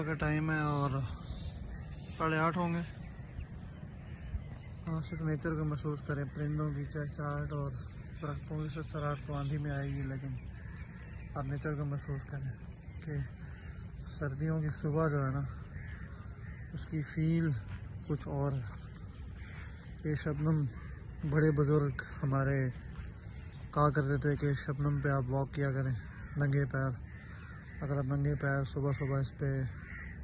का टाइम है और 8:30 होंगे। हाँ, सिर्फ नेचर को महसूस करें, परिंदों की चहचहाट और दरख्तों की सरसराहट तो आंधी में आएगी, लेकिन आप नेचर को महसूस करें कि सर्दियों की सुबह जो है ना, उसकी फील कुछ और है। ये शबनम, बड़े बुजुर्ग हमारे कहा करते थे कि शबनम पे आप वॉक किया करें नंगे पैर। अगर आप नंगे पैर सुबह सुबह इस पे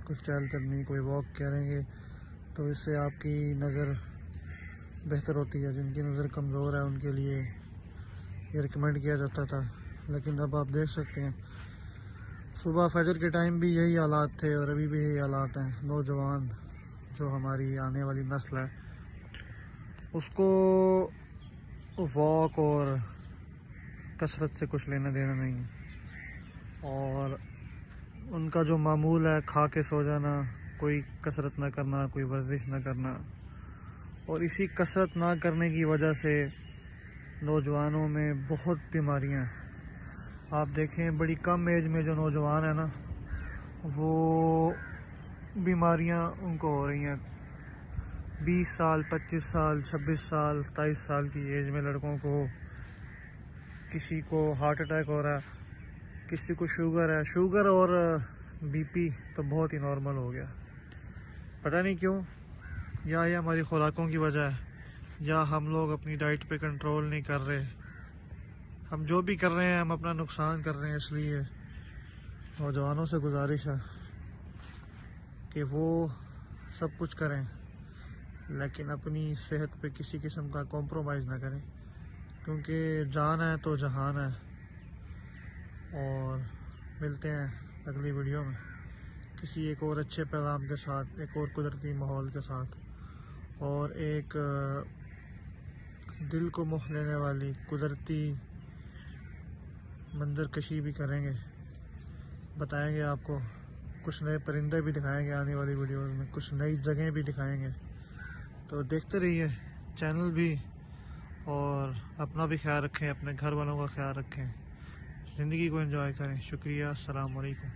कुछ चहलकदमी, कोई वॉक करेंगे तो इससे आपकी नज़र बेहतर होती है। जिनकी नज़र कमज़ोर है उनके लिए ये रिकमेंड किया जाता था, लेकिन अब आप देख सकते हैं सुबह फजर के टाइम भी यही हालात थे और अभी भी यही हालात हैं। नौजवान जो हमारी आने वाली नस्ल है उसको वॉक और कसरत से कुछ लेना देना नहीं है, और उनका जो मामूल है खा के सो जाना, कोई कसरत ना करना, कोई वर्जिश ना करना। और इसी कसरत ना करने की वजह से नौजवानों में बहुत बीमारियां हैं। आप देखें बड़ी कम एज में जो नौजवान है ना, वो बीमारियां उनको हो रही हैं। 20 साल, 25 साल, 26 साल, 27 साल की एज में लड़कों को, किसी को हार्ट अटैक हो रहा है, किसी को शुगर है। शुगर और बीपी तो बहुत ही नॉर्मल हो गया, पता नहीं क्यों। या ये हमारी खुराकों की वजह है, या हम लोग अपनी डाइट पे कंट्रोल नहीं कर रहे। हम जो भी कर रहे हैं हम अपना नुकसान कर रहे हैं। इसलिए नौजवानों से गुजारिश है कि वो सब कुछ करें, लेकिन अपनी सेहत पे किसी किस्म का कॉम्प्रोमाइज़ ना करें, क्योंकि जान है तो जहान है। और मिलते हैं अगली वीडियो में किसी एक और अच्छे पैगाम के साथ, एक और कुदरती माहौल के साथ, और एक दिल को मोह लेने वाली कुदरती मंजरकशी भी करेंगे। बताएंगे आपको, कुछ नए परिंदे भी दिखाएंगे आने वाली वीडियोस में, कुछ नई जगह भी दिखाएंगे। तो देखते रहिए चैनल भी, और अपना भी ख्याल रखें, अपने घर वालों का ख्याल रखें, ज़िंदगी को एंजॉय करें। शुक्रिया, अस्सलाम वालेकुम।